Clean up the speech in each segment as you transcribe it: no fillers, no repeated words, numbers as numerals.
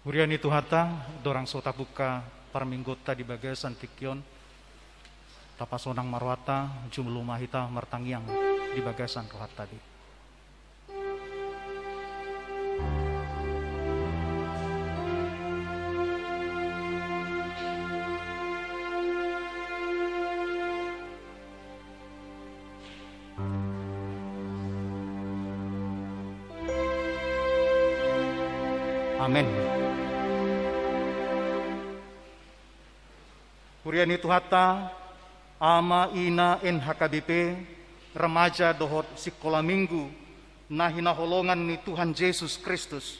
Huriani Tuhata, dorang sota buka parminggota di bagasan tikion, tapasonang marwata, jumlu mahita martangiang di bagasan rohat tadi. Amin. Huriani Tuhata, ama ina NHKBP, remaja dohot sekolah minggu, nahina holongan ni Tuhan Yesus Kristus.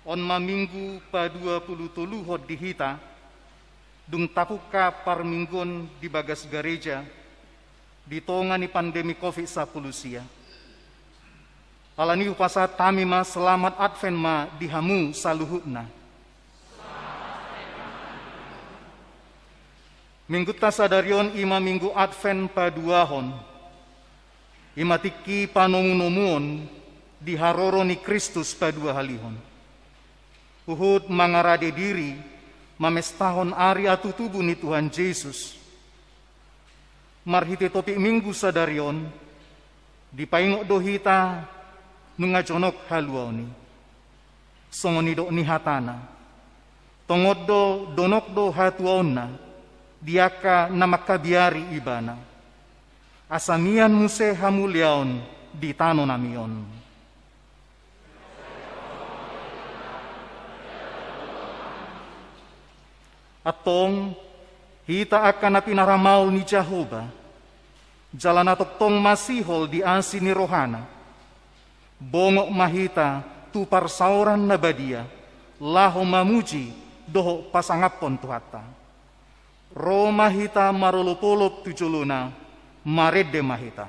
Onma minggu pa 20 hot dihita, dung tapuka par minggon di bagas gereja, di tonga ni pandemi COVID-19 sia. Alani upasa tami ma selamat Advent ma dihamu saluhutna. Minggu tasadarion ima minggu Advent paduahon. Ima tiki panongunomuon diharoro ni Kristus padua halihon. Uhud mangarade diri mamestahon ari atu tubuh ni Tuhan Yesus. Marhite topik minggu sadarion dipaingok dohita nungajonok haluauni. Songonido ni hatana. Tongodo donokdo hatuauna. Diaka namakabiari ibana. Asamian muse hamuliaon di tano namion. Atong hita akan napinaramaw ni Jehovah. Jalan atong masihol di asi ni rohana. Bongok mahita tupar sauran nabadia. Laho mamuji doho pasangapon tuhata. Roma hita marolopolop tujuluna marede mahita.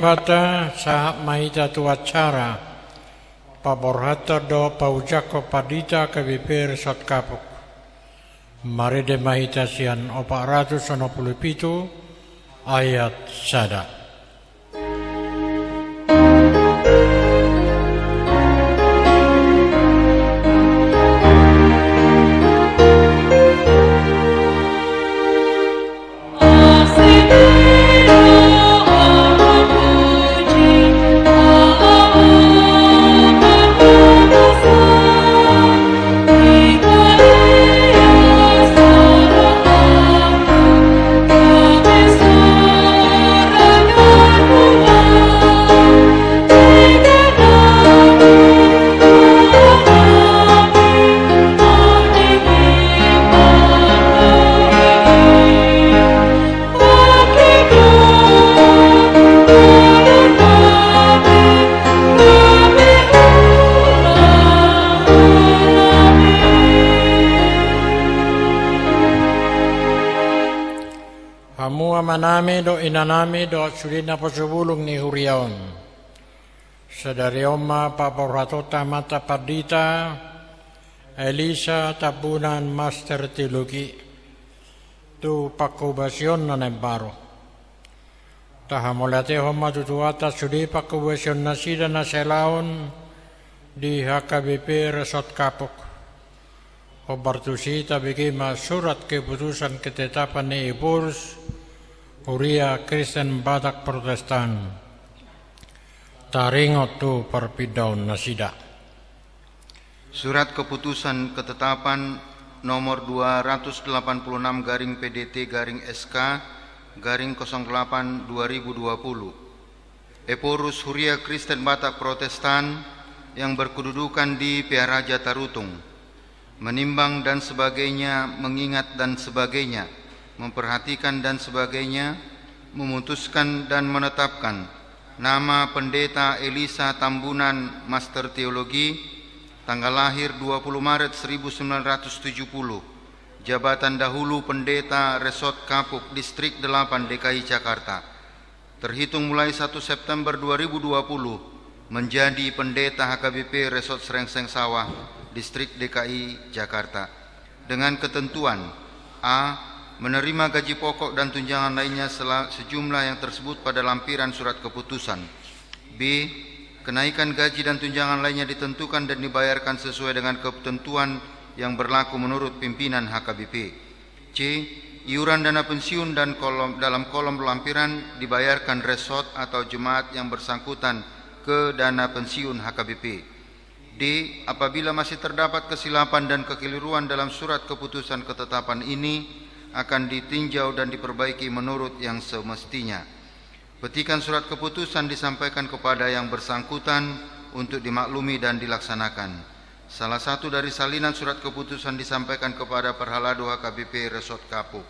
Kata saat maita tu acara paborhata do paujako padita KBP Resort Kapuk marede mahita sian 497 ayat sada. Hamu amanami do inanami do sulina pasubulung ni huriaon. Sadari oma paborhatota mata pardita Elisa tabunan master teologi tu pakubasyon na nembaro. Tahamolate homa tutuata sudi pakubasyon na sida na selaon di HKBP Resort Kapuk. Obartusi tabigima surat keputusan ketetapan ni Epurus Huria Kristen Batak Protestan. Taringot tu perpidaun nasida. Surat keputusan ketetapan nomor 286 garing PDT garing SK garing 08 2020. Epurus Huria Kristen Batak Protestan yang berkedudukan di Piaraja Tarutung. Menimbang dan sebagainya, mengingat dan sebagainya, memperhatikan dan sebagainya, memutuskan dan menetapkan nama Pendeta Elisa Tambunan Master Teologi, tanggal lahir 20 Maret 1970, jabatan dahulu Pendeta Resort Kapuk, Distrik 8 DKI Jakarta. Terhitung mulai 1 September 2020, menjadi Pendeta HKBP Resort Srengseng Sawah, Distrik DKI Jakarta, dengan ketentuan A. Menerima gaji pokok dan tunjangan lainnya sejumlah yang tersebut pada lampiran surat keputusan. B. Kenaikan gaji dan tunjangan lainnya ditentukan dan dibayarkan sesuai dengan ketentuan yang berlaku menurut pimpinan HKBP. C. Iuran dana pensiun dan dalam kolom lampiran dibayarkan resort atau jemaat yang bersangkutan ke dana pensiun HKBP. D. Apabila masih terdapat kesilapan dan kekeliruan dalam surat keputusan ketetapan ini, akan ditinjau dan diperbaiki menurut yang semestinya. Petikan surat keputusan disampaikan kepada yang bersangkutan untuk dimaklumi dan dilaksanakan. Salah satu dari salinan surat keputusan disampaikan kepada Perhalado HKBP Resort Kapuk.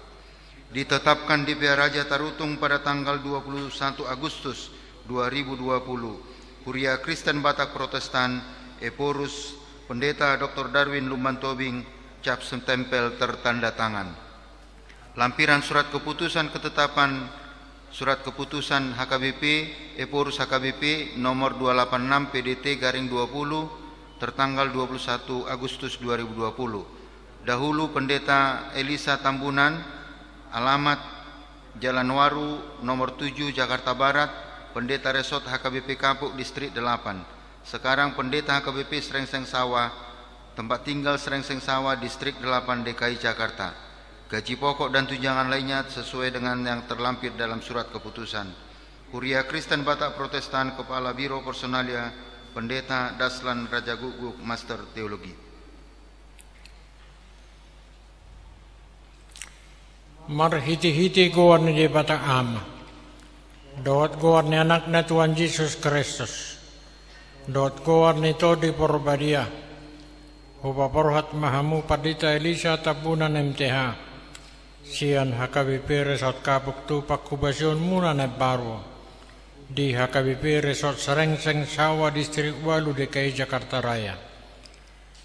Ditetapkan di Piaraja Tarutung pada tanggal 21 Agustus 2020. Huria Kristen Batak Protestan Epurus Pendeta Dr. Darwin Lumbantobing, cap tempel tertanda tangan. Lampiran surat keputusan ketetapan surat keputusan HKBP Epurus HKBP nomor 286 PDT garing 20 tertanggal 21 Agustus 2020. Dahulu Pendeta Elisa Tambunan, alamat Jalan Waru nomor 7 Jakarta Barat, Pendeta Resort HKBP Kapuk Distrik 8. Sekarang Pendeta HKBP Srengseng Sawah, tempat tinggal Srengseng Sawah, Distrik 8 DKI Jakarta. Gaji pokok dan tunjangan lainnya sesuai dengan yang terlampir dalam surat keputusan. Huria Kristen Batak Protestan, Kepala Biro Personalia, Pendeta Daslan Raja Guguk, Master Teologi. Marhiti-hiti goan ni Batak Ama. Dot goan ni anak na Tuhan Yesus Kristus. Dot goan nito di Porbadia. Hupaporhat mahamu Pandita Elisa Tabunan MTH. Sian HKBP Resort Kapuk tu pakubasyon muna na baru. Di HKBP Resort Srengseng Sawah Distrik 8 DKI Jakarta Raya.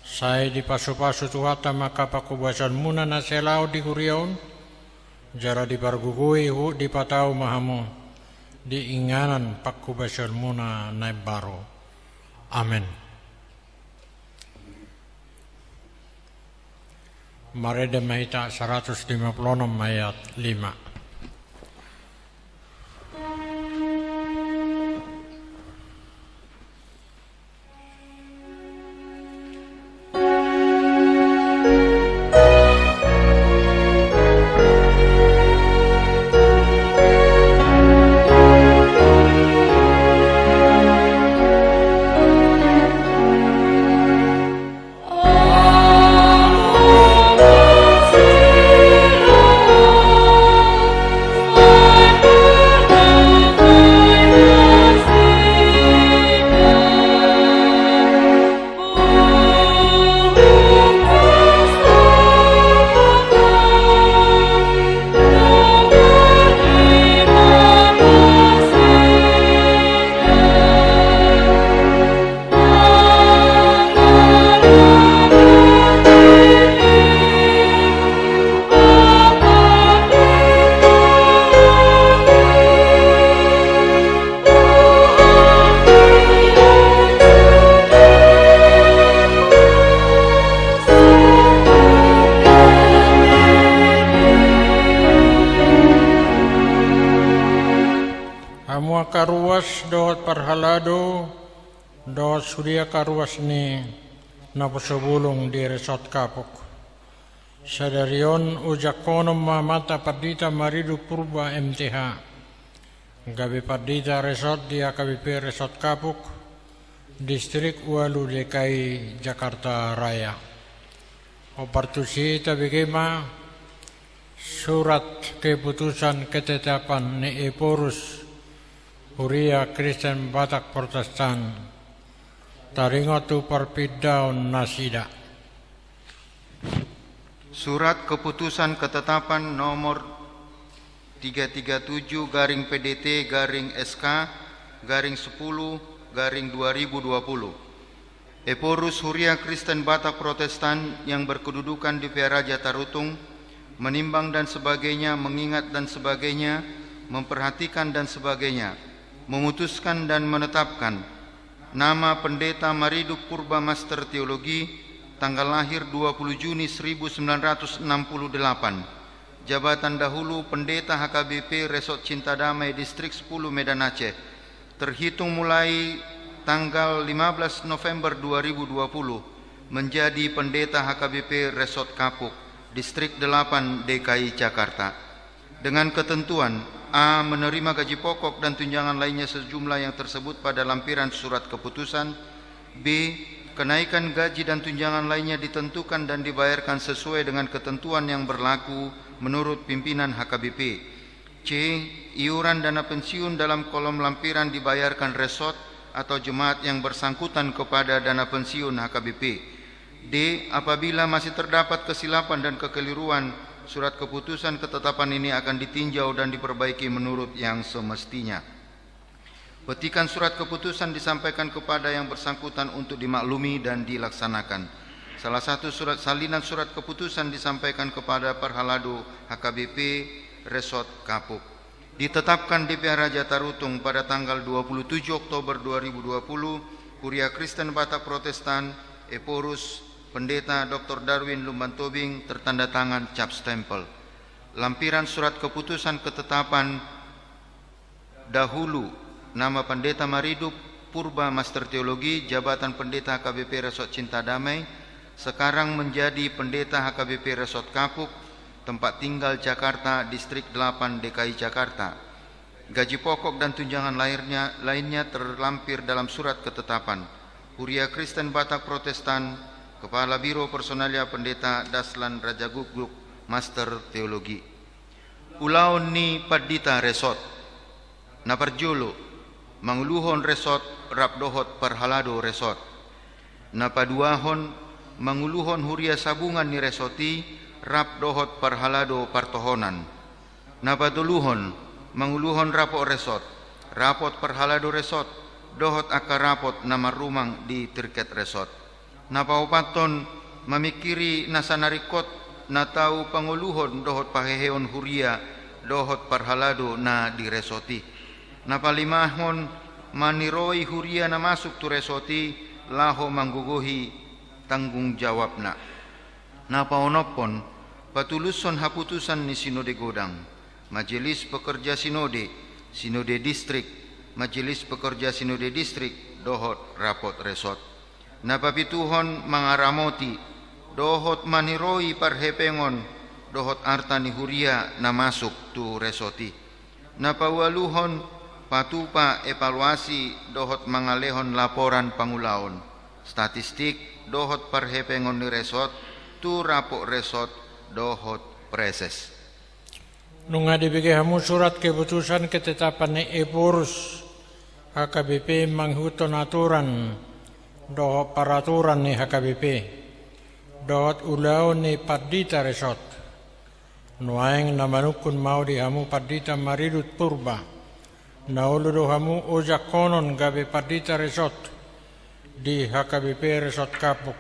Saya di pasu-pasu tuhata maka pakubasyon muna na selao di Huriaun. Jara di Bargugui di Patau mahamu. Di inganan pakubasyon muna na baru. Amin. Marida Mahita 156 ayat 5. karuas dohot parhalado dohot surya karuas ni napasobulong di resort kapok. Sadarion ujakonom mamata pardita maridu purba MTH. Gabi pardita resort di AKBP Resort Kapuk, Distrik Walu DKI Jakarta Raya. Opartusi tabigema surat keputusan ketetapan ni Eporus Huria Kristen Batak Protestan taringotu parpidaun nasida. Surat keputusan ketetapan nomor 337 garing PDT garing SK garing 10 garing 2020. Eporus Huria Kristen Batak Protestan yang berkedudukan di Piaraja Tarutung menimbang dan sebagainya, mengingat dan sebagainya, memperhatikan dan sebagainya, memutuskan dan menetapkan nama Pendeta Maridup Purba Master Teologi, tanggal lahir 20 Juni 1968, jabatan dahulu Pendeta HKBP Resort Cinta Damai Distrik 10 Medan Aceh, terhitung mulai tanggal 15 November 2020 menjadi Pendeta HKBP Resort Kapuk, Distrik 8 DKI Jakarta. Dengan ketentuan A. Menerima gaji pokok dan tunjangan lainnya sejumlah yang tersebut pada lampiran surat keputusan. B. Kenaikan gaji dan tunjangan lainnya ditentukan dan dibayarkan sesuai dengan ketentuan yang berlaku menurut pimpinan HKBP. C. Iuran dana pensiun dalam kolom lampiran dibayarkan resort atau jemaat yang bersangkutan kepada dana pensiun HKBP. D. Apabila masih terdapat kesilapan dan kekeliruan, surat keputusan ketetapan ini akan ditinjau dan diperbaiki menurut yang semestinya. Petikan surat keputusan disampaikan kepada yang bersangkutan untuk dimaklumi dan dilaksanakan. Salah satu salinan surat keputusan disampaikan kepada Parhalado HKBP Resort Kapuk. Ditetapkan di Piaraja Tarutung pada tanggal 27 Oktober 2020, Huria Kristen Batak Protestan, Eporus, Pendeta Dr. Darwin Lumbantobing, tertanda tangan cap stempel. Lampiran surat keputusan ketetapan dahulu, nama Pendeta Maridup Purba Master Teologi, jabatan Pendeta HKBP Resort Cinta Damai, sekarang menjadi Pendeta HKBP Resort Kapuk, tempat tinggal Jakarta, Distrik 8 DKI Jakarta. Gaji pokok dan tunjangan lainnya terlampir dalam surat ketetapan. Huria Kristen Batak Protestan, Kepala Biro Personalia Pendeta Daslan Raja Guguk, Master Teologi. Ulaon ni Pardita Resort, Naparjolo, Manguluhon Resort, Rapdohot Parhalado Resort. Napaduahon, Manguluhon Huria Sabungan ni Resoti, Rap Dohot Parhalado Partohonan. Napaduluhon, Manguluhon Rapot Resort, Rapot Parhalado Resort, Dohot Akarapot Nama Rumang di Tirket Resort. Napaupaton, mamikiri nasanarikot na tau panguluhon Dohot Paheheon Huria, Dohot Parhalado na di Resoti. Napalimahon, maniroi Huria na masuk tu Resoti, laho mangguguhi tanggung jawabna. Napaonopon, patuluson haputusan ni Sinode Godang, Majelis Pekerja Sinode, Sinode Distrik, Majelis Pekerja Sinode Distrik, Dohot Rapot Resort. Napapituhon mangaramoti, Dohot maniroi parhepengon, Dohot arta ni Huria na masuk tu Resoti. Napawaluhon, patupa evaluasi, Dohot mangalehon laporan pangulaon, statistik, Dohot parhepengon ni Resort, tu Rapot Resort, Dohot Preses. Nung adibigay hamu surat keputusan ketetapan ni Eporus HKBP manghuton aturan dohot peraturan ni HKBP dohot ulaw ni Pardita Resort. Nuaeng namanukun mau di hamu Pardita Maridut Purba nauludo hamu ojak konon gabe Pardita Resort di HKBP Resort Kapuk,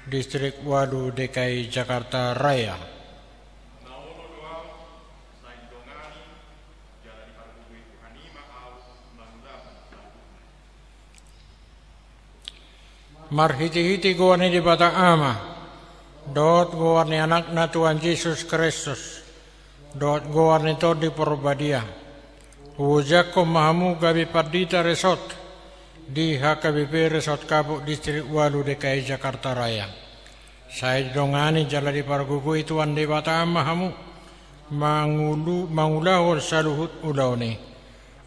Distrik Walu DKI Jakarta Raya. Marhiti-hiti goan di Batak Ama, dot goan ni anak na Tuhan Yesus Kristus, dot goan itu di Porbadia, Uwajako mahamu gabi Pardita Resort di HKBP Resort Kapuk Distrik Walu DKI Jakarta Raya. Saya dongani jala di pargugu itu ande bata mahamu mangulahul saluhut ulauni.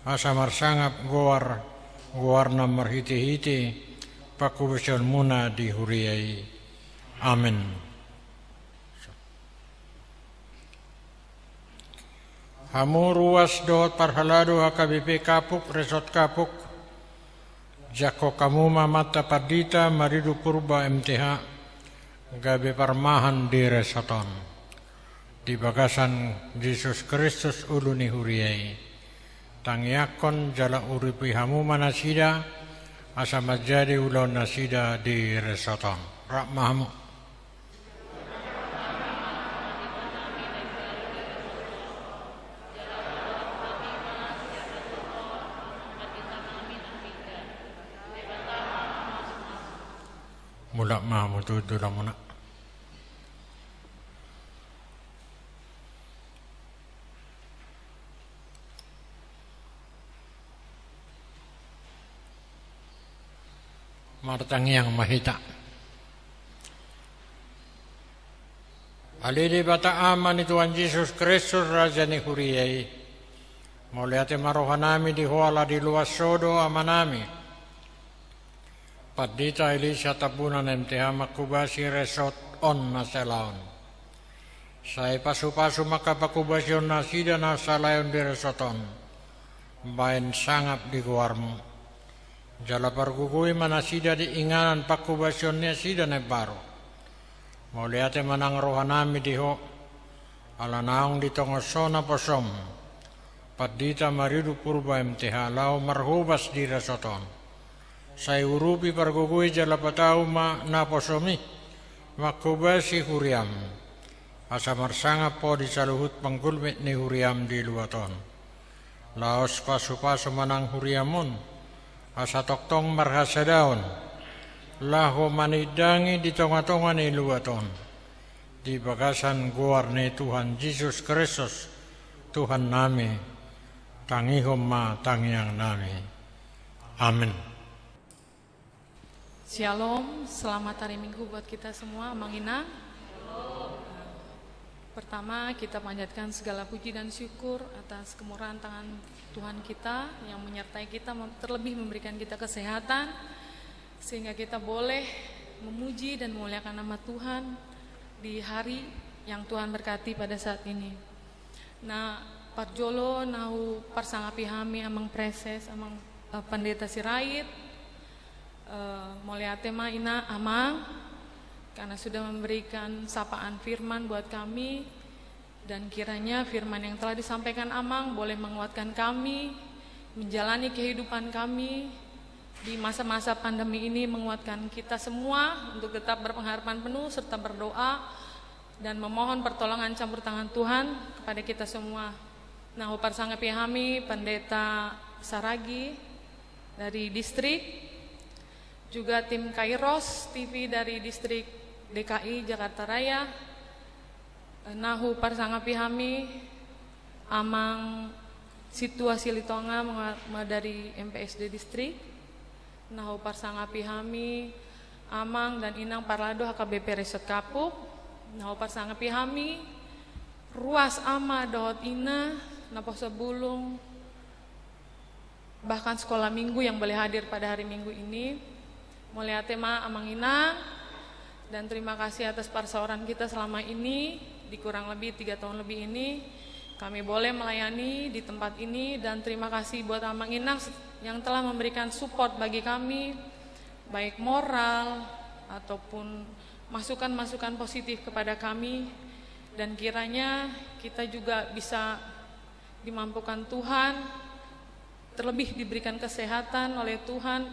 Asamar sangap goar namar hiti pakubasion muna di huriyai. Amin. Hamu ruas dohot parhalado HKBP Kapuk Resort Kapuk jako kamu mamata Pardita maridu purba MTH gabe parmahan di resoton di bagasan Yesus Kristus uluni huriyai tangyakon jala uripi hamu manasida asa majadi ulon nasida di resoton rak mahamu. Mulak mahamu tu lah muna. Martang yang mahita. Alili bata aman Tuhan Yesus Kristus Raja ni huriyai. Mauliate marohanami di huala di luas sodo amanami. Pardita Elisha tabunan MTH makubasi resort on naselaon. Saya pasu-pasu maka pakubasyon nasida nasalayon di resorton. Bain sangap di guarmu. Jala pargugui manasida di inganan pakubasyon nasida na baro. Mauliate manang rohanami diho. Alanaong di tongosona posom. Pardita maridu purba MTH lau marhubas di resorton. Saya urupi pargugui jala patau ma naposomi makubasi huriam asamar sanga po di saluhut panggulmit ni huriam di luaton laos pasu-pasu manang huriamun asa toktong marhasadaon laho manidangi di tonga-tonga ni luaton di bagasan guarne Tuhan Yesus Kristus Tuhan nami tangihom ma tangiang nami amin. Shalom, selamat hari Minggu buat kita semua, Mangina. Pertama, kita panjatkan segala puji dan syukur atas kemurahan tangan Tuhan kita yang menyertai kita, terlebih memberikan kita kesehatan, sehingga kita boleh memuji dan memuliakan nama Tuhan di hari yang Tuhan berkati pada saat ini. Nah, Parjolo, nahu parsangapi hami amang preses, amang pendeta Sirait, Moliate ma ina amang karena sudah memberikan sapaan firman buat kami dan kiranya firman yang telah disampaikan amang boleh menguatkan kami menjalani kehidupan kami di masa-masa pandemi ini, menguatkan kita semua untuk tetap berpengharapan penuh serta berdoa dan memohon pertolongan campur tangan Tuhan kepada kita semua. Nah, parsangapi hami pendeta Saragi dari distrik, juga tim Kairos TV dari distrik DKI Jakarta Raya, nahu parsangapi hami amang situasi litonga dari MPSD distrik, nahu parsangapi hami amang dan inang parlado HKBP Resort Kapuk, nahu parsangapi hami ruas ama dohot ina napo sebulung bahkan sekolah minggu yang boleh hadir pada hari Minggu ini. Mulia tema amang inang dan terima kasih atas perseorangan kita selama ini di kurang lebih 3 tahun lebih ini kami boleh melayani di tempat ini, dan terima kasih buat amang inang yang telah memberikan support bagi kami baik moral ataupun masukan-masukan positif kepada kami, dan kiranya kita juga bisa dimampukan Tuhan, terlebih diberikan kesehatan oleh Tuhan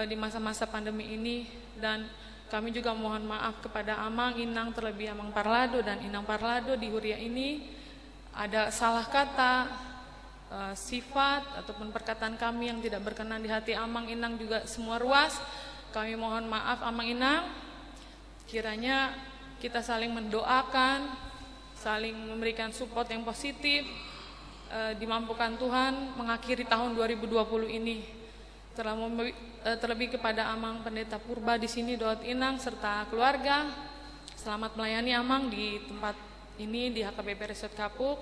di masa-masa pandemi ini. Dan kami juga mohon maaf kepada amang inang, terlebih amang parlado dan inang parlado di huria ini ada salah kata, sifat ataupun perkataan kami yang tidak berkenan di hati amang inang juga semua ruas. Kami mohon maaf amang inang, kiranya kita saling mendoakan, saling memberikan support yang positif dimampukan Tuhan mengakhiri tahun 2020 ini. Terlebih kepada Amang Pendeta Purba di sini, Doot Inang serta keluarga. Selamat melayani Amang di tempat ini di HKBP Resort Kapuk.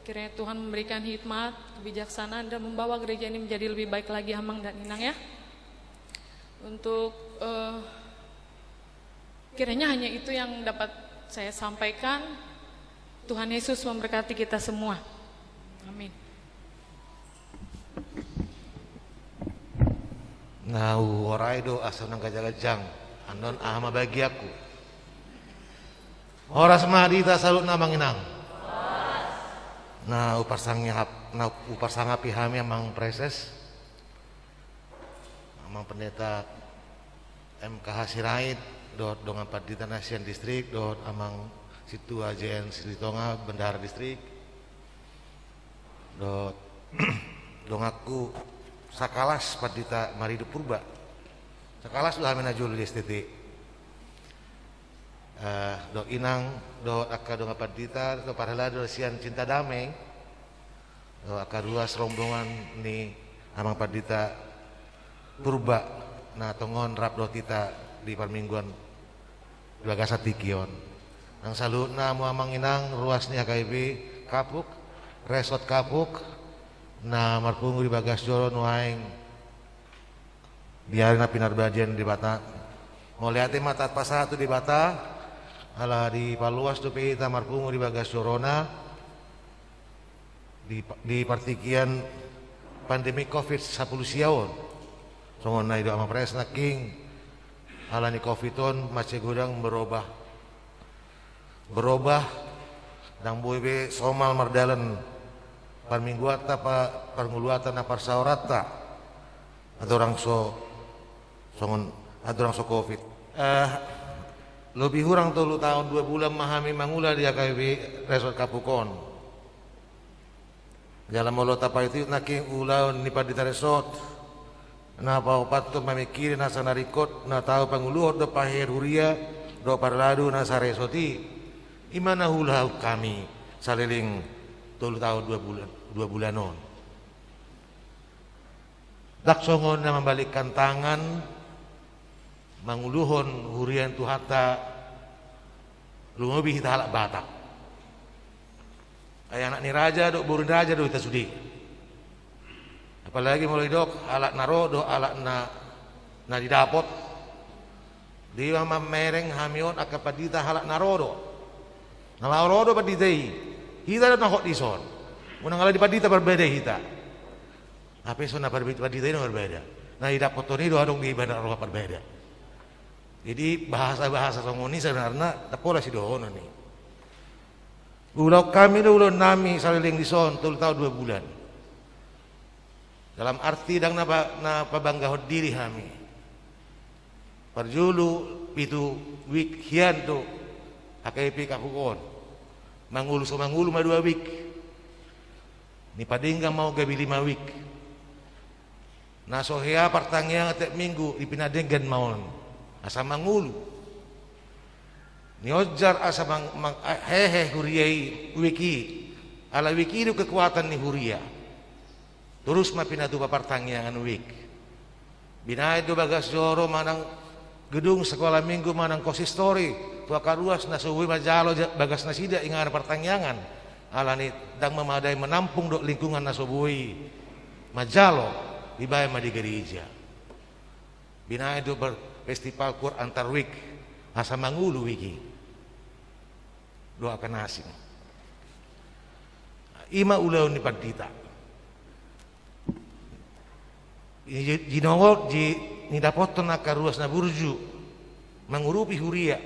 Kiranya Tuhan memberikan hikmat, kebijaksanaan dan membawa gereja ini menjadi lebih baik lagi Amang dan Inang ya. Untuk kiranya hanya itu yang dapat saya sampaikan. Tuhan Yesus memberkati kita semua. Amin. Nau orai do asal nang kajang anon ama bagi aku. Horas madita salut namang inang. Na upar sangapi hami amang preses. Amang pendeta MKH Sirait dot dongan padita Nasian Distrik dot amang situ ajen Silitonga Bendahara Distrik dot dongaku sakalas padita Maridu Purba sakalas lah menajul di STT do inang do aka donga padita do parhala do sian cinta damai do aka ruas rombongan ni amang padita Purba na tongon rap do kita di parmingguan Bagasa Tikion nang salutna mu amang inang ruas ni HKBP Kapuk Resort Kapuk na marpungu di Bagas Joro nuaing biarin na pinarbajian di Bata mau lihatin mata pasatu di Bata ala di Paluas tu pita marpungu di Bagas Jorona di partikian pandemi COVID 10 siaon songon na itu ama presna king ala ni COVID-on masih gudang berubah dan boybe somal mardalan parmingguata parnguluata na parsaorata ada orang songon ada orang COVID lebih kurang 3 tahun 2 bulan mahami mangula di HKBP Resort Kapukon dalam molot apa itu naking ulaun ni padita resort na paupat tu mamikiri na sanarikot na tahu panguluhot do pahir huria do parladu na saresoti imana hulau kami saliling 3 tahun 2 bulanon daksongon na membalikkan tangan manguluhon hurian tuhata lumobi hita halak batak ay anak ni raja do burun raja do hita sudi apalagi mulai dok alak naro do alak na didapot di mama mereng hamion akapadita halak narodo nalarodo paditei hita do nahok dison munang ala di padita berbeda hita apa so na padita no berbeda na didapot to ni do adong di bandar roh berbeda jadi bahasa-bahasa songoni sebenarnya tapola si dohono ni ulau kami do ulau nami saliling dison 3 tahun 2 bulan dalam arti dang na pabangga diri kami parjulu itu week hian tu HKBP Kapukon mangulu ma 2 week ni padingga mau gabi 5 week na sohea pertangnya tiap minggu ipinadengan maun asa mangulu ni ojar asa hehe huriai wiki ala wiki itu kekuatan ni huria terus mapinatu papartangyangan week binay do Bagas Joro manang gedung sekolah minggu manang konsistori tua karuas na suwi majalo bagas na sida ingan pertangyangan ala ni dang memadai menampung do lingkungan na subuhi majalo dibayar ma di gereja binay do festival Quran antar week asa mangulu wiki doakan asing ima ulau ni padita jinongol ni dapoton na karuas na burju mangurupi huria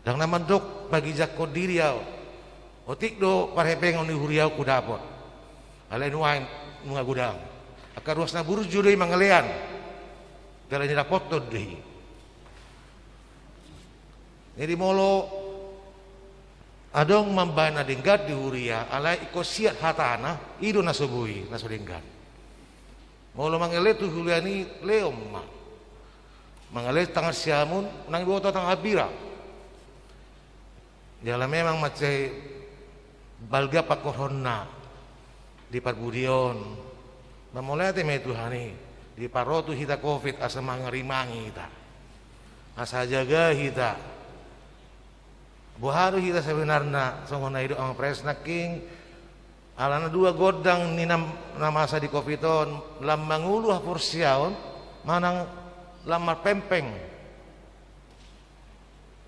dang naman dok bagi jakko diriau otik do parhepengon ni huriau ku dapot alai nuain nunga gudang karuas na burju deui mangalean kalau ni dapoton deui jadi molo adong mambana denggat di huria alai iko siat hatana ido na subui na sudenggat molo mangele tu huliani leom mangele tangan siamun nang boto tang abira jala memang macai balga pakoronna di parbudion mamolea te me Tuhani di parotu hita covid asa mangerimangi hita asa jaga hita buharu hita sebenarnya songona hidup ang presna king alana dua godang ni namasa di covidon lambang ulu hapursiaon manang lamar pempeng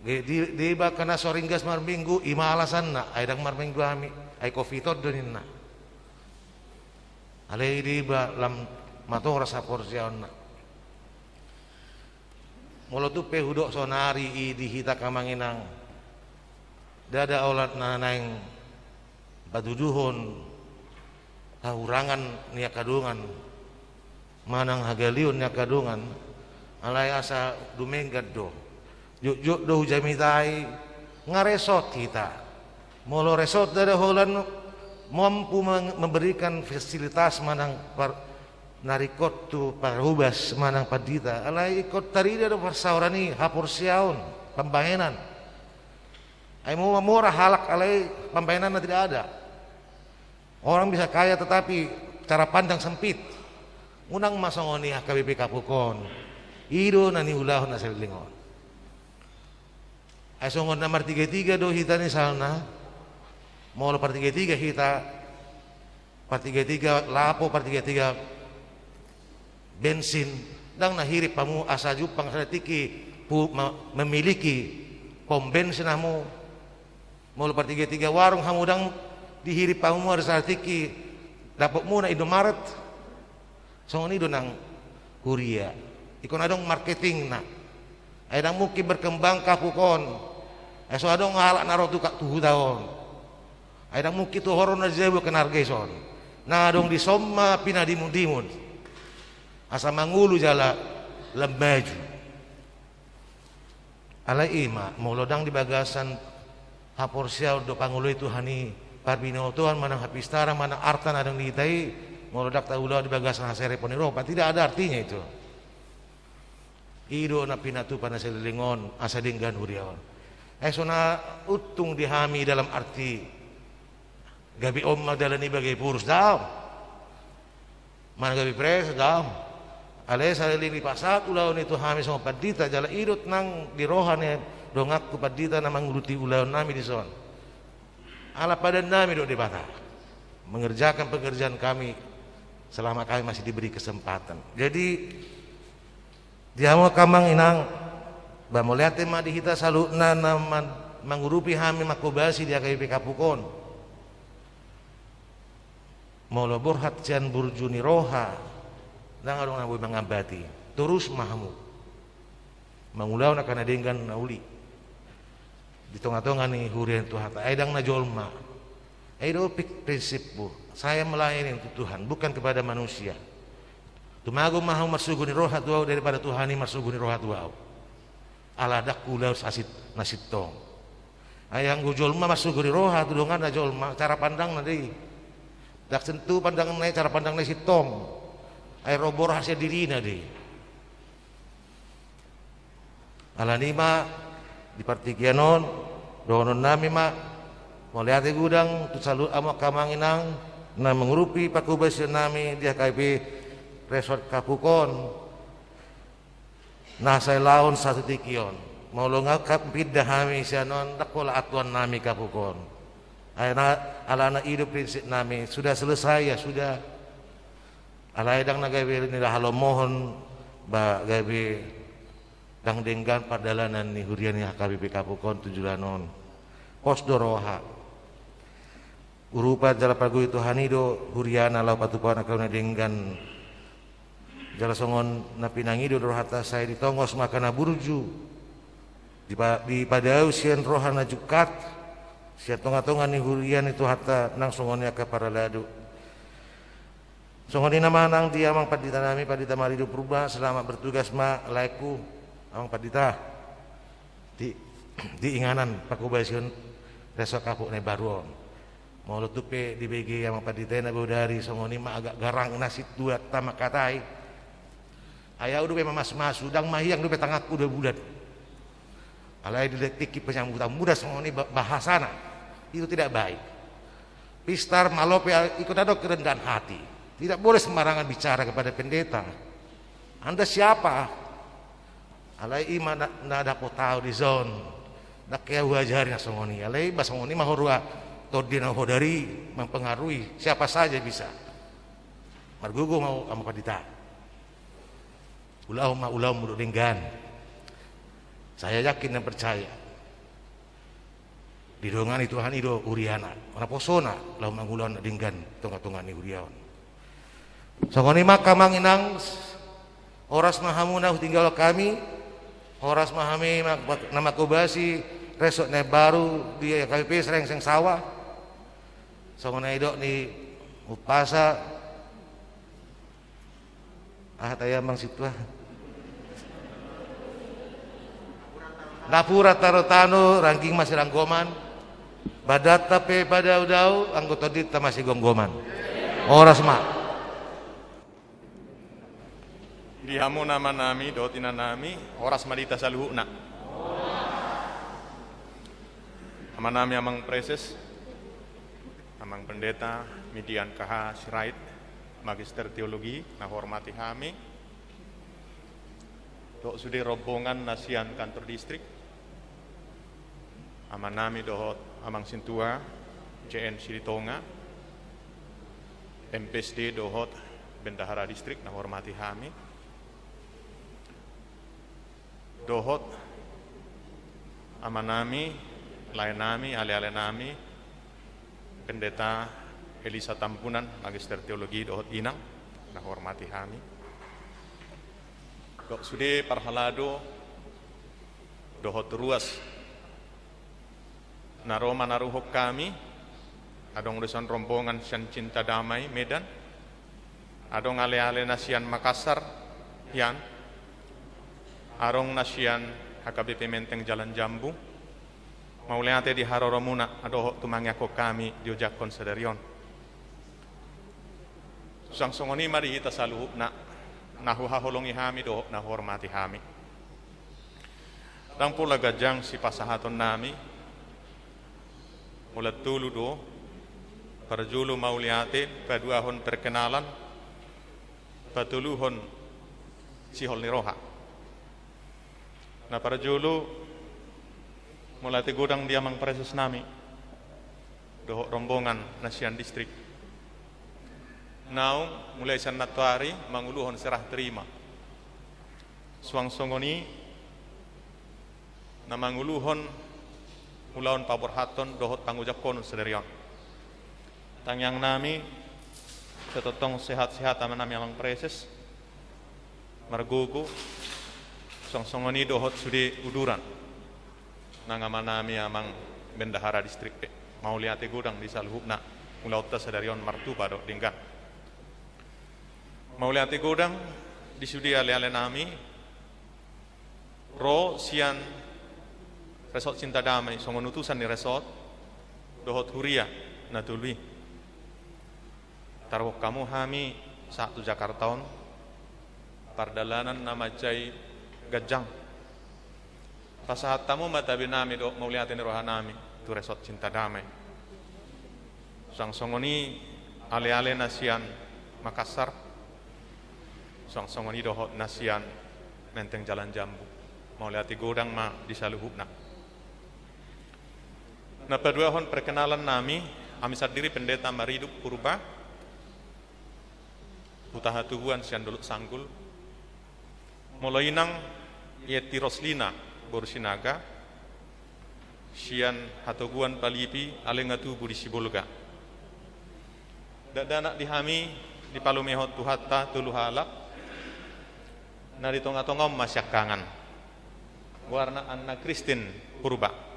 di ba kana soringgas mar minggu ima alasan na ay dang mar minggu ami ay covidon donin na alay di ba lam matora sa porsiaon na molo tu pe hudok sonari i di hita kamanginang dada olat na naing paduduhon kahurangan niya kadungan manang hagaliun niya kadungan alay asa dumenggat do juk do hujamitai ngaresot kita molo resot dada holan mampu memberikan fasilitas manang narikot tu parhubas manang padita alay ikot tari dada persaurani hapur siaun pembayanan ay murah halak alay pembayanan na tidak ada orang bisa kaya tetapi cara pandang sempit unang masongoni HKBP Kapukon ido nani ulahon na salilingon ay songon nomor 33 do hita ni sana molo par 33 hita par 33 lapo par 33 bensin dang nahirip pamu asa jupang satiki memiliki pom bensin hamu molo par 33 warung hamu dang dihirip pamu ada satiki dapat muna Indomaret songon ido nang Korea ikon adong marketing na ay dang mungkin berkembang Kapukon ay so adong ngalak narotu kak 7 tahun ay dang mungkin tu horon na jebu kenargeson na adong di somma pinadimun-dimun asa mangulu jala lembaju alay ima molodang di bagasan hapor siaw do pangulo itu hani parbinotuan manang hapistara manang artan adang diitai molodak taulaw di bagasan hasere poniropa tidak ada artinya itu ido na pinatupan na sililingon asa dinggan huriawan so na utung dihami dalam arti gabi om magdalani bagay purus daw mana gabi pres daw alay salili pasat ulaw nito hami sa padita jala idot nang dirohan dongak ku padita na manguluti ulaw nami di son ala padan nami do di bata mengerjakan pekerjaan kami selama kami masih diberi kesempatan jadi dia mau kamang inang ba moliate ma di hita saluna naman mangurupi hami makobasi dia HKBP Kapukon molo burhat jan burjuni roha nang adong naboy mangabati terus mahamu mangulaw na kanadenggan nauli di tonga-tonga ni hurian Tuhan ay dang najolma ay do prinsip bu saya melayani untuk Tuhan bukan kepada manusia tumago mahau marsuguni roha tuaw daripada Tuhani marsuguni roha tuaw aladak kulaw sasit nasitong ayang gujolma marsuguni roha tudongan na jolma cara pandang na di dak sentuh pandang na cara pandang na sitong ay robor hasil diri na di alanima di partikianon donon nami ma moliate gudang tu salut amo kamanginang na mengurupi pakubas nami di HKBP Resort Kapukon nasay laon satu tikion maulo nga kapida hami siya non dakola atuan nami Kapukon ay na ala na ido prinsip nami sudah selesai ya sudah alay dang nagawi nila halomohon ba gabi dang denggan padalanan ni hurian ni HKBP Kapukon tujulanon pos doroha urupa jala pagu itu hanido huriana lau patupuan akau na denggan jala songon na pinangido rohata saya ditongos makana burju di padau sian rohana jukat sian tonga-tonga ni hurian itu hatta nang songonnya ke para ladu songon ina manang dia amang padita nami padita marido purba selamat bertugas ma laiku amang padita di inganan pakubasion resok kapuk ne baruon mau tupe di BG amang padita na baudari songon ima agak garang nasit dua tamak katai ayah udah mas udang mahiang udah tangakku udah bulat alai detik penyambutan muda semua ini bahasana itu tidak baik Pistar malope ikut ada kerendahan hati. Tidak boleh sembarangan bicara kepada pendeta. Anda siapa? Alai ima nada po tahu di zon. Nak kaya wajari na songoni. Alai basongoni mahorua tordina hodari mempengaruhi siapa saja bisa. Margugo mau ama padita. Ulau mudenggan. Saya yakin dan percaya. Didongan itu Tuhan ido uriana. Mana posona lau mangulon dinggan tonga-tonga ni uriaon. Songoni maka manginang oras mahamuna tinggal kami. Oras mahami nama kubasi resort ne baru di KPP Serengseng Sawah. Songoni ido ni upasa taya mang situa. Napura tarotano ranking masih ranggoman. Badat tapi pada udau anggota dita masih gonggoman. Oras mak. Dihamu nama nami dotina nami oras madita saluhuna. Nama nami amang preses, amang pendeta Midian KH Sirait, Magister Teologi, nah hormati kami. Dok sudah rombongan nasian kantor distrik. Aman nami dohot amang Sintua, JN Silitonga, MPSD dohot Bendahara Distrik, nah hormati kami. Dohot aman nami, lain nami, ale-ale nami, Pendeta Elisa Tampunan, Magister Teologi dohot Inang, nah hormati kami. Dok sude parhalado dohot ruas naroma naruhok kami adong urusan rombongan sian cinta damai Medan adong ale-ale nasian Makassar yan arong nasian HKBP Menteng Jalan Jambu mauleate di Haroromuna adoh tumangyako kami di Ujakon Sedarion susang songoni mari kita saluhuk na nahu haholongi hami doh na hormati hami dang pula gajang si pasahaton nami mulat tulu do parjulu mauliate paduahon perkenalan patuluhon sihol niroha na parjulu mulate godang dia mang preses nami do rombongan nasian distrik naung mulai san natuari manguluhon serah terima suang songoni na manguluhon Ulaon pabor haton dohot pangujakon sederion. Tangyang nami setotong sehat-sehat aman nami amang preses. Margugu songsongoni dohot sudi uduran. Nang aman nami amang bendahara distrik pe. Mau liate gudang di saluhupna ulauta sederion martupa do dinggan. Mau liate gudang di sudi ale-ale nami ro sian resort cinta damai songon utusan di resort dohot huria natului taruh kamu hami satu Jakartaon pardalanan nama jai gajang pasahat tamu matabi nami do mau liatin rohanami tu resort cinta damai sang songoni ale-ale nasian Makassar sang songoni dohot nasian Menteng Jalan Jambu mau liati godang ma di saluhupna. Nah paduahon perkenalan nami amisar diri pendeta Maridup Purba utaha tuhuan sian doluk sanggul moloinang yeti Roslina Borsinaga sian hatoguan palipi alengatu budi sibolga dadanak dihami di palumehot tuhatta tuluhalak na di tonga-tongom masyakangan warna Anna Kristin Purba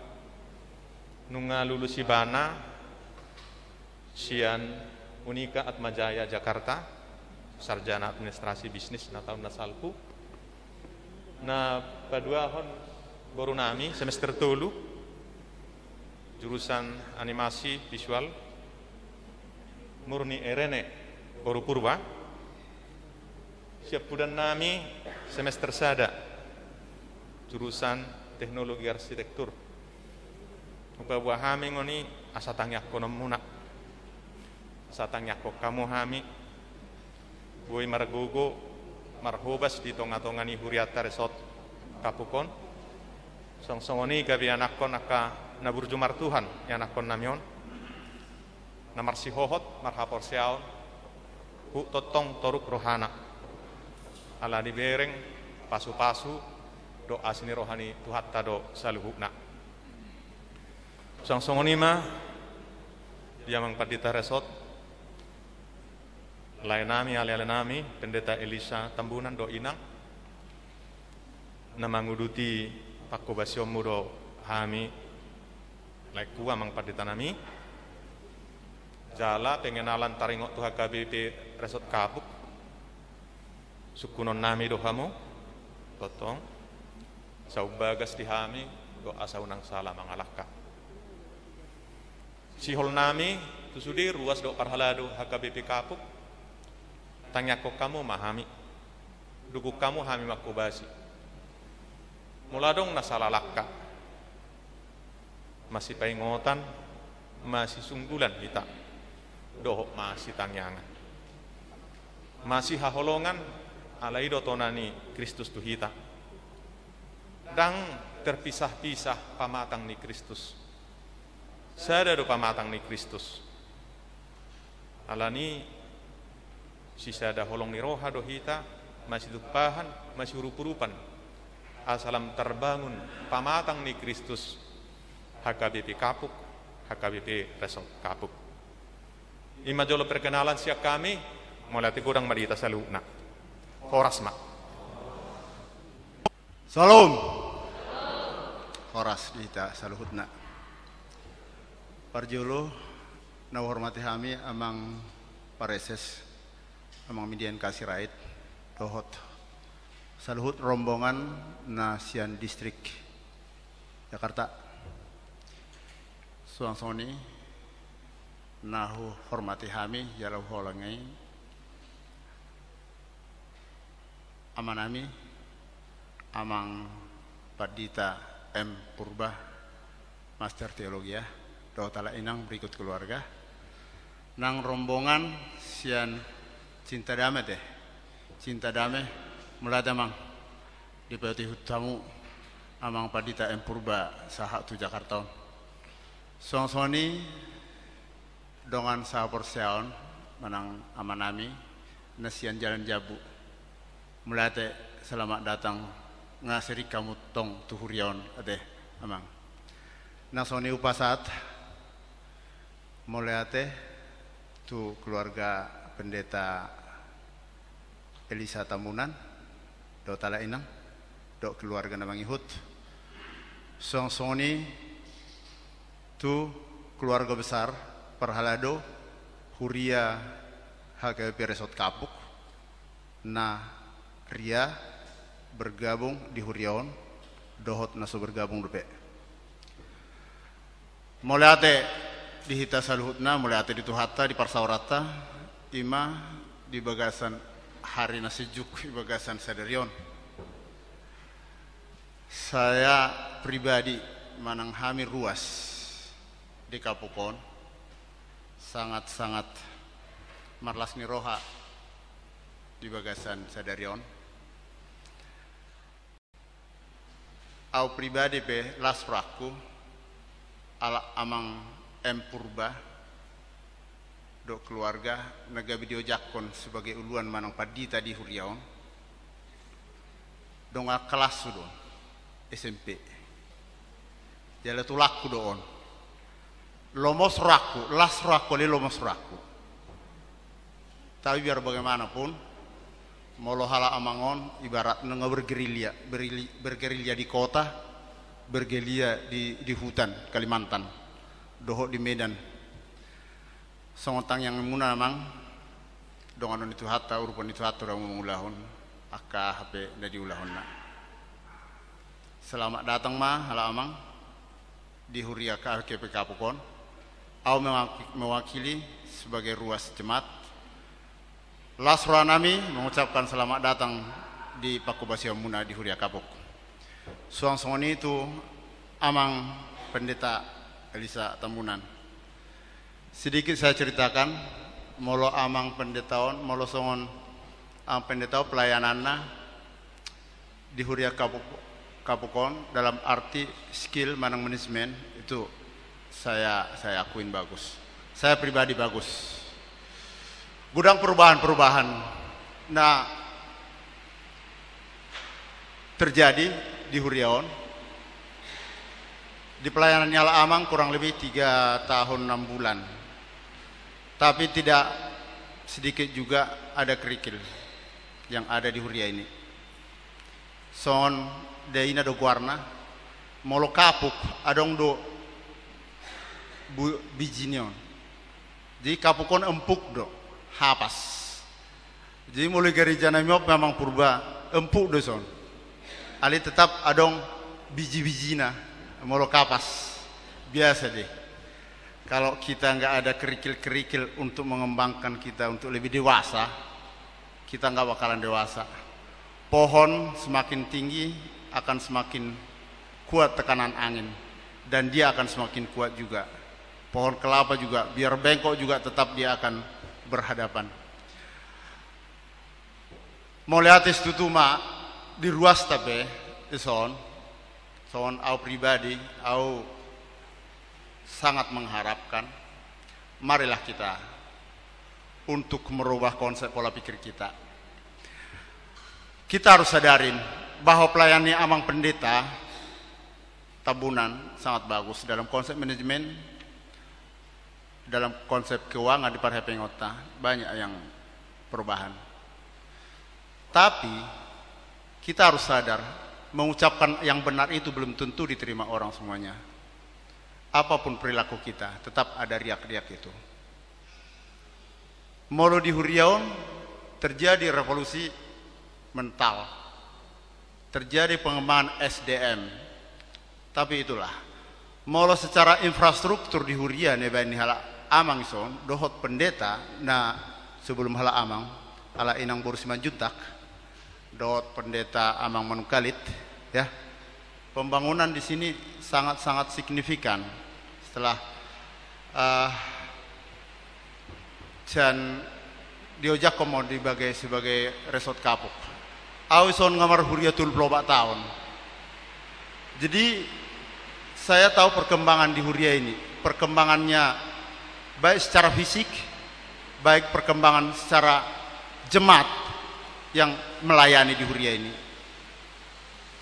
nunga lulus Sibana sian Unika Atmajaya Jakarta sarjana administrasi bisnis na tahun nasalpu na paduahon baru nami semester tolu jurusan animasi visual murni erene baru Purba siap pudan nami semester sada jurusan teknologi arsitektur Upa buah hami ngoni asatangyak konom muna satang yakok kamu hami buai margogo marhobas di tonga-tongani huriata resot kapukon song-songoni gabi anakon aka naburjumar Tuhan yang anakon namyon namar si hohot marhapor siaon hu totong toruk rohana ala dibereng pasu-pasu doa sini rohani tuhatta do saluhukna song-songoni mah dia mangpadita resot lain nami ale nami pendeta Elisa Tambunan do inang namanguduti pakobasyon mo do hami like kuwa mangpadita nami jala pengenalan taringot tuha KBP resot kabuk sukunon nami do hamu totong saubagas di hami do asa unang sala mangalaka sihol nami tusudi ruas do parhalado HKBP kapuk tanya kok kamu mahami dugu kamu hami makubasi muladong nasalalaka masih paingotan masih sunggulan kita doh masih tangyangan masih haholongan alai dotonani Kristus tuhita dang terpisah-pisah pamatang ni Kristus sada do pamatang ni Kristus alani sisa ada holong ni roha dohita masih tupahan masih rup-rupan asalam terbangun pamatang ni Kristus HKBP kapuk HKBP resort kapuk ima jolo perkenalan siap kami mulai kurang madita saluna horas mak Salam horas dita saluhutna parjolo na hormati kami amang pareses amang midian kasih rait dohot saluhut rombongan nasian distrik Jakarta suang soni nahu hormati kami jalau holangai amanami amang Padita M. Purba Master Teologi ya doa tala inang berikut keluarga nang rombongan sian cinta damai deh cinta damai mulai damang di peti hutamu amang Padita M. Purba sahak tu Jakarta song-soni dongan sahapor seon manang amanami nasian jalan jabu mulai selamat datang ngaseri kamu tong tuhurion adeh amang nasoni upasat mulai tu keluarga pendeta Elisa Tambunan do tala inang do keluarga namang ihut song-soni tu keluarga besar Perhalado Huria HKBP Resort Kapuk na Ria bergabung di Huriaon dohot naso bergabung dupe mulai di hita saluhutna mulai di tuhata di parsawarata ima di bagasan hari nasijuk di bagasan sadarion saya pribadi manang hamil ruas di Kapukon sangat-sangat marlas ni roha di bagasan sadarion au pribadi pe laspraku ala amang M. Purba do keluarga naga video jakon sebagai uluan manang Padita di Huriaon donga kelas sudon SMP jala tulaku doon lomos raku lasraku le lomos raku tapi biar bagaimanapun molo hala amangon ibarat nengah bergerilya di kota bergerilya di hutan Kalimantan dohok di Medan songotang yang muna mang donganon itu hatta urupan itu hatta orang mengulahun aka HP dari ulahun na selamat datang ma hala amang di Huria KKP Kapukon au mewakili sebagai ruas jemaat Lasranami mengucapkan selamat datang di Pakubasya Muna di Huria Kapuk. Suang-suang itu amang pendeta Elisa Tambunan. Sedikit saya ceritakan molo amang pendetaon molo songon ang pendetao pelayananna di Huria Kapukon dalam arti skill manang manajemen itu saya akuin bagus. Saya pribadi bagus. Gudang perubahan-perubahan nah terjadi di Huriaon. Di pelayanan Nyala Amang kurang lebih 3 tahun 6 bulan. Tapi tidak sedikit juga ada kerikil yang ada di Huria ini. Son deina do guarna molo kapuk adong do bijinion. Jadi kapukon empuk do hapas. Jadi mulai gereja namiop memang purba empuk do son. Ali tetap adong biji-bijina molo kapas biasa deh. Kalau kita nggak ada kerikil-kerikil untuk mengembangkan kita untuk lebih dewasa, kita nggak bakalan dewasa. Pohon semakin tinggi akan semakin kuat tekanan angin dan dia akan semakin kuat juga. Pohon kelapa juga biar bengkok juga tetap dia akan berhadapan. Moliatis tutuma di ruas tape ison au pribadi, au sangat mengharapkan, marilah kita untuk merubah konsep pola pikir kita. Kita harus sadarin bahwa pelayanan amang pendeta tabunan sangat bagus dalam konsep manajemen, dalam konsep keuangan di Parhepengota banyak yang perubahan. Tapi kita harus sadar mengucapkan yang benar itu belum tentu diterima orang semuanya. Apapun perilaku kita, tetap ada riak-riak itu. Molo di Huriaon terjadi revolusi mental, terjadi pengembangan SDM. Tapi itulah, molo secara infrastruktur di Huria nebani hala amang son, dohot pendeta, nah sebelum hala amang, hala inang Bursiman Juntak, dohot pendeta amang Manukalit, ya. Pembangunan di sini sangat-sangat signifikan setelah dan diojak komo sebagai resort kapuk. Awison ngamar Huria tul pelobak tahun. Jadi saya tahu perkembangan di Huria ini, perkembangannya baik secara fisik, baik perkembangan secara jemaat yang melayani di Huria ini.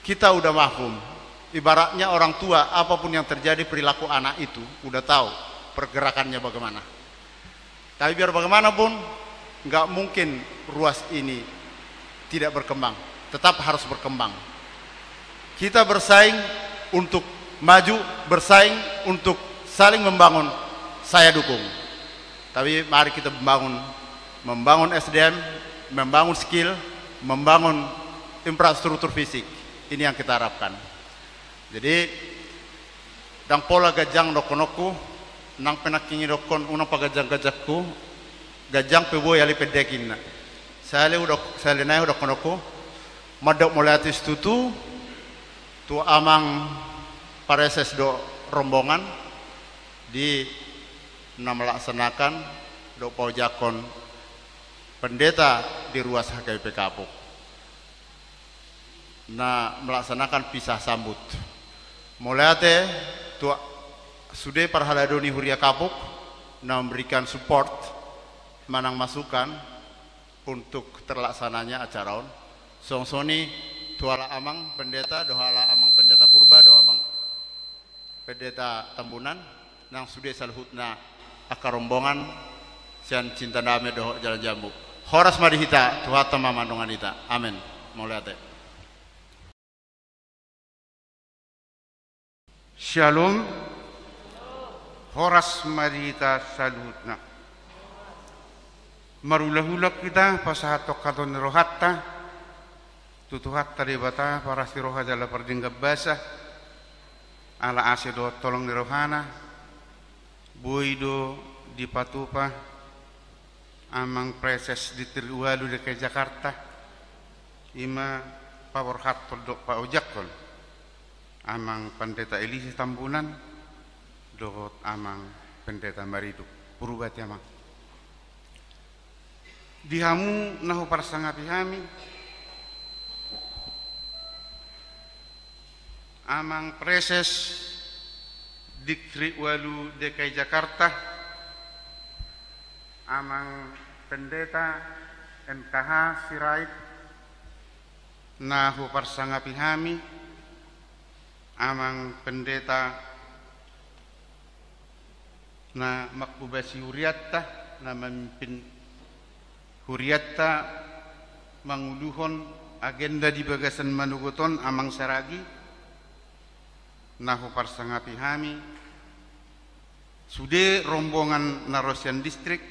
Kita udah mahfum, ibaratnya orang tua apapun yang terjadi perilaku anak itu udah tahu pergerakannya bagaimana. Tapi biar bagaimanapun nggak mungkin ruas ini tidak berkembang, tetap harus berkembang. Kita bersaing untuk maju, bersaing untuk saling membangun, saya dukung. Tapi mari kita membangun SDM, membangun skill, membangun infrastruktur fisik. Ini yang kita harapkan. Jadi dang pola gajang dokonoku nang penakingi dokon unang pagajang-gajakku gajang pebo yali pedekin. Saya naik dokonoku madok moliatis tutu tu amang pareses do rombongan di melaksanakan do paujakon pendeta di ruas HKBP Kapuk. Nah, melaksanakan pisah sambut. Mulai tu sudah parhaladoni Huria Kapuk nah memberikan support manang masukan untuk terlaksananya acara on. Songsoni tuala amang pendeta dohala amang pendeta purba doa amang pendeta Tambunan nang sudah salhutna akar rombongan sian cinta damai doh jalan jambu. Horas marihita tuha tamamandongan ita. Amin. Mulai Shalom. Horas marita salutna. Marulahulak kita pasahatok katon rohatta. Tutuhatta debata para siroha jala perdinggap basa. Ala asedo tolong di rohana. Boido di Patupa. Amang preses di Triwalu di Jakarta. Ima pawarhat todok pa ojakon. Amang pendeta Elisi Tambunan dohot amang pendeta Maridu Purubati amang. dihamu nahu parsangapi hami amang preses Dikri Walu DKI Jakarta, amang pendeta MKH Sirait nahu parsangapi hami amang pendeta na makbubasi huriatta na memimpin huriatta manguluhon agenda di bagasan manugoton amang saragi nahu parsangapi hami sude rombongan narosian distrik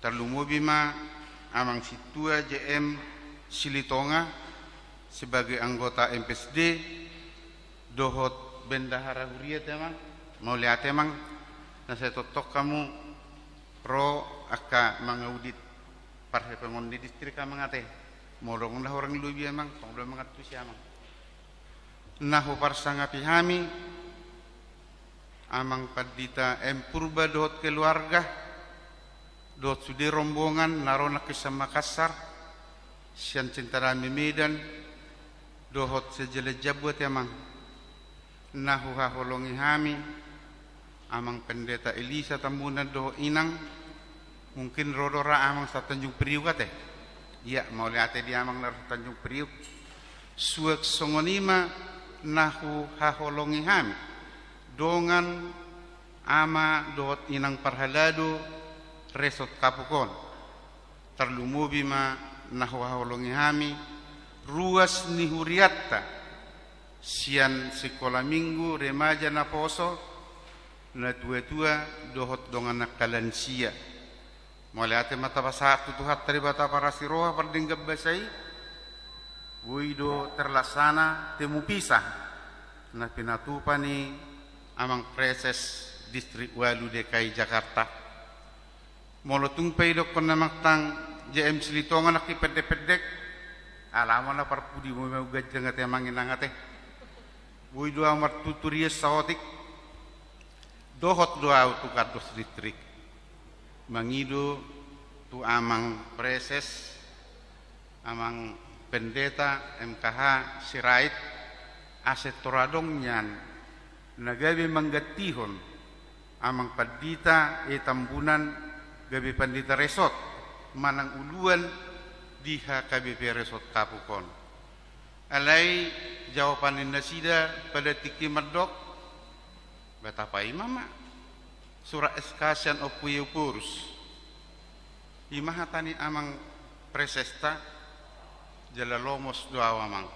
terlumubima amang situa JM Silitonga sebagai anggota MPSD dohot bendahara huriat emang mau lihat emang nah saya totok kamu pro aka mengaudit partai pengondi distrik kamu ngate mau dong dah orang lebih emang tong belum mengatur siapa nahu parsangapi hami amang padita Purba dot keluarga dot sude rombongan narona kisah Makassar sian Cintarami Medan dohot sejelejah buat emang nahu haholongi hami amang pendeta Elisa Tambunan doho inang mungkin rodora amang sa Tanjung Priuk kate iya mau lihat dia amang nar Tanjung Priuk suak songonima nahu haholongi hami dongan ama dot inang parhalado resot kapukon terlumubima nahu haholongi hami ruas nihuriatta sian sekolah minggu remaja na poso na tua-tua dohot dongan nakalansia mulai ate mata pasatu tuhat dari bata para siroha perdinggap basai Wido terlaksana temu pisah na pinatupani amang preses distrik Walu DKI Jakarta molotung peidok kon namaktang JM Silitonga nak pedek-pedek alaman na parpudi mo mau gajang ate amangin angate Wido amar tuturias saotik dohot doa tukar dos distrik mangido tu amang preses amang pendeta MKH Sirait aset toradong nyan nagabi manggatihon amang padita Tambunan gabi pandita resot manang uluan di HKBP resot Kapukon alai jawaban nasida pada tiki merdok betapa imama surat eskasian opuyupurus imahatani amang presesta jalalomos doa amang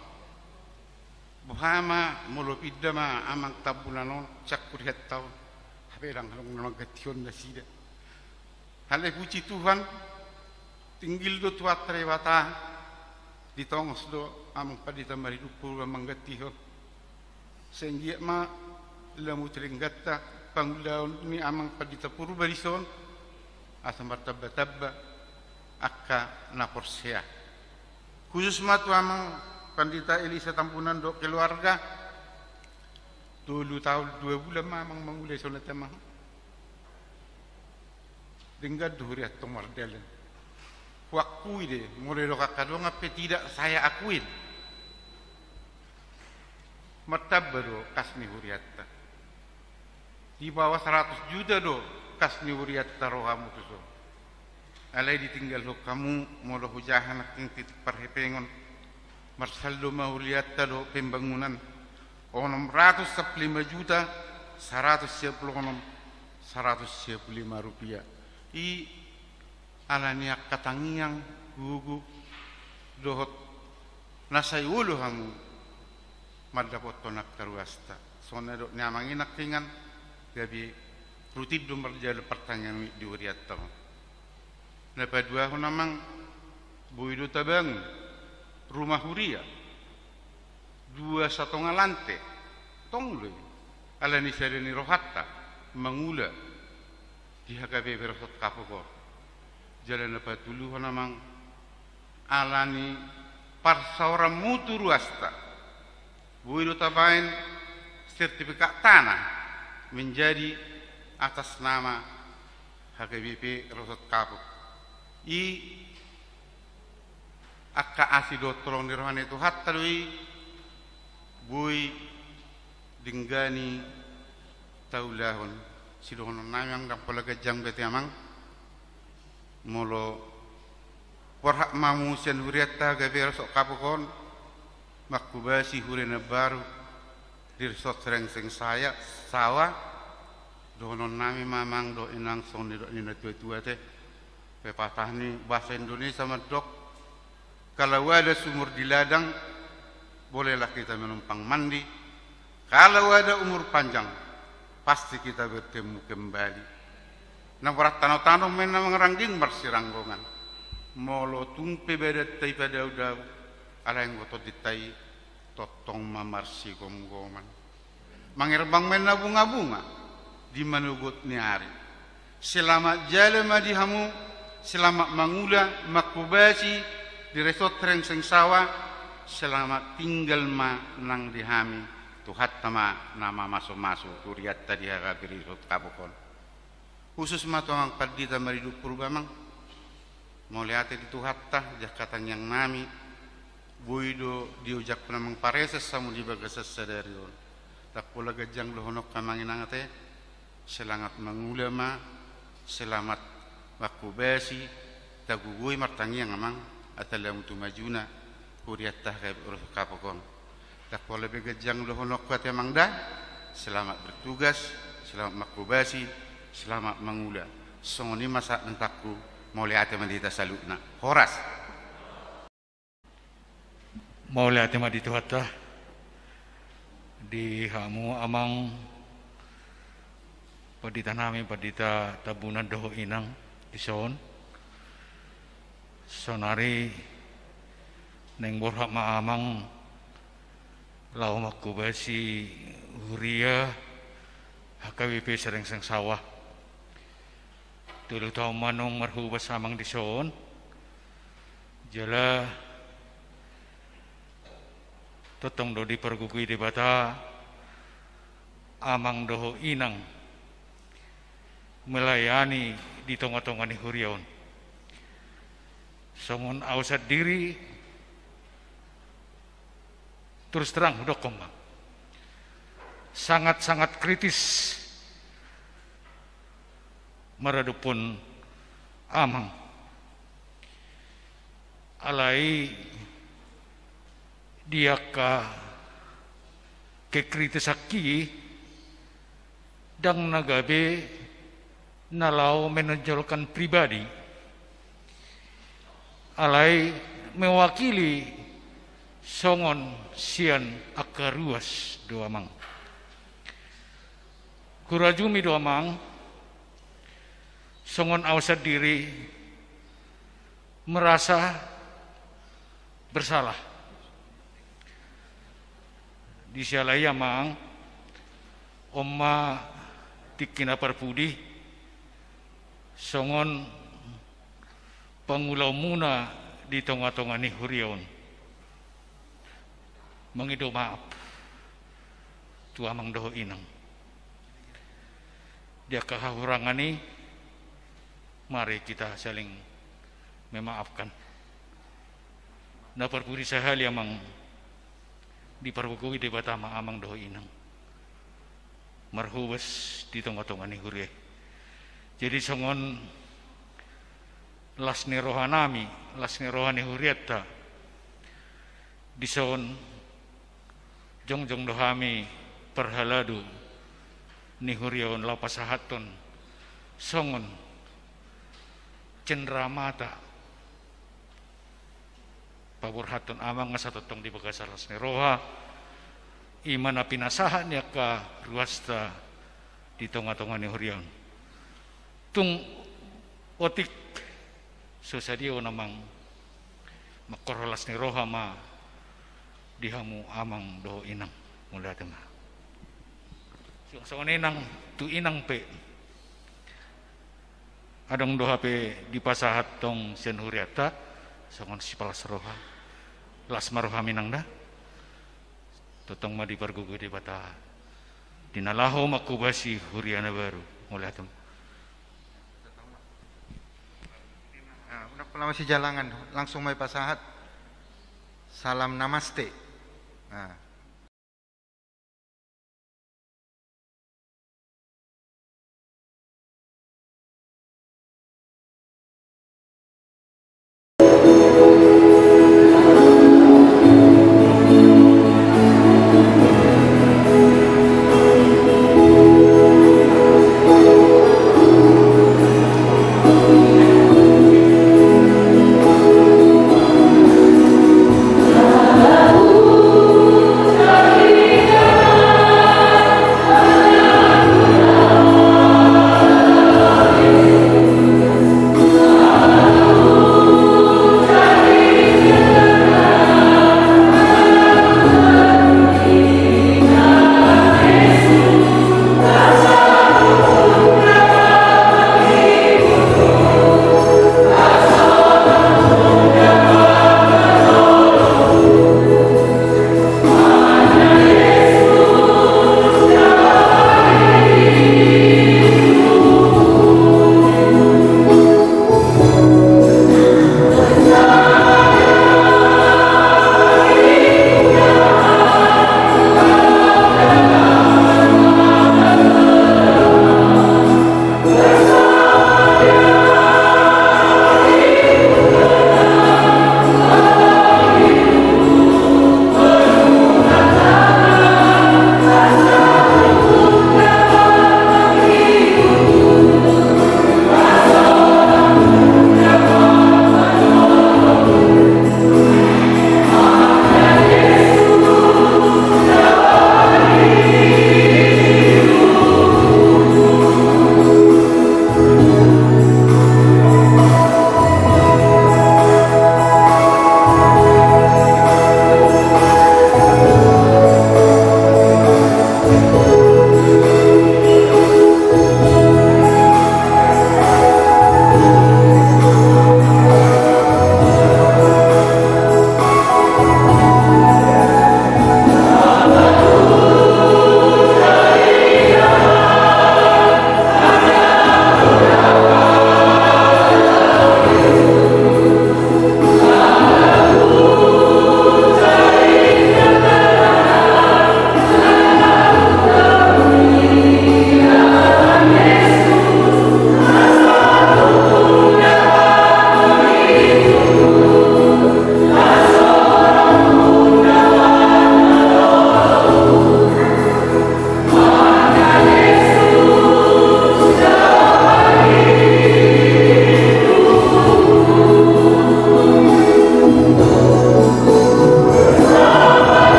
buhama mulupidama amang tabunanon cakurihat tahun habedang halong nagation nasida halai puji Tuhan tinggil do tuat rewata ditongos do amang padita maridupur manggatiho sehingga ma lamu teringgata pangulaon ni amang padita purba rison asam bertabba-tabba akka naporsea khusus matu amang pandita Elisa Tambunan do keluarga dulu tahun 2 bulan amang mangulai sonat amang dengar duriat tomar dalan wakui de mulai do kakado ngape tidak saya akuin martabba do kasni huriatta di bawah 100 juta do kasni huriatta rohamu tuso alai ditinggal ho kamu molo hujahan king titik parhepengon marsaldo mahuliatta do pembangunan onom 115 juta 196 195 rupiah i alania katangiang gugu dohot nasai ulu hamu madapot tonak taruasta sona do nyamangin nakingan gabi rutid do marjal pertanyaan di uriatta napa dua honamang buido tabang rumah huria 2,5 lantai tonglo alani sereni rohatta mangula di HKBP Resort Kapukor jalan apa dulu honamang alani parsaura mutu ruasta buido tabain sertifikat tanah menjadi atas nama HKBP Resort Kapuk I akka asido tolong di rohani itu hatta doi bui dinggani taulahon sidohono namang dang polaga jang bete amang molo porhak mamu sen huriatta gabe sok kapokon makubasi hurena baru dirsot sereng seng saya sawa dohono nami mamang do inang song do ina tua-tua teh pepatah ni bahasa Indonesia medok kalau ada sumur di ladang bolehlah kita menumpang mandi. Kalau ada umur panjang pasti kita bertemu kembali. Nah berat tanah-tanah mena mengerangging bersiranggongan molo tumpe bedet tai pada udau ala yang gotot ditai totong mamarsi gom-goman mangerbang mena bunga-bunga di manugut ni hari selamat jalema di hamu selamat mangula makubasi di resort reng sengsawa selamat tinggal ma nang dihami tuhat tama nama masuk-masuk turiat tadi harapiri resort kabukon khusus matang padita maridu purba mang mau lihat di tuhat tah jakatan yang nami buido diujak penamang pareses samu di bagasas sadarion tak pula gajang lohonok kamangin angate selangat mangulama selamat wakubasi tagugui martangi yang amang atalam tu majuna kuriat tah kapokon tak pula begajang lohonok kate mangda selamat bertugas selamat makubasi selamat mangula songoni masa entakku mau lihat mandita salutna horas mau lihat mandita hatta di hamu amang padita nami padita tabunan doho inang ison sonari neng borhak ma amang lau makubasi huria HKWP sereng seng sawah tulu tau manong marhuba samang dison jala totong do di pergugui di bata amang doho inang melayani di tonga-tonga ni huriaun songon ausat diri terus terang udah komang sangat-sangat kritis maradupun amang alai dia kekritisaki dang nagabe nalau menonjolkan pribadi alai mewakili songon sian akaruas doa mang kurajumi doa mang songon awsat diri merasa bersalah di sialaya mang omma tikina parpudi songon pangulau muna di tonga-tonga ni hurion mengido maaf tu amang doho inang dia kahurangani mari kita saling memaafkan na parpuri sahal amang di parwagui di batama amang doho inang marhubas di tonga-tonga ni hurie jadi songon las ni rohanami las ni rohani hurietta dison jong-jong dohami perhaladu ni hurion lapasahaton songon cendramata pabur hatun amang ngasatotong di bagasaras ni roha imana pinasahan ya ka ruasta di tonga-tonga ni hurion tung otik susadio namang makorolas ni roha ma dihamu amang doho inang mulai tengah songon inang tu inang pe adong doha pe di pasahat tong sen huriata songon sipalas roha las maroha minang da totong ma di pargugu di bata dinalaho makubasi huriana baru mulai tengah masih jalangan langsung mai pasahat salam namaste. Nah,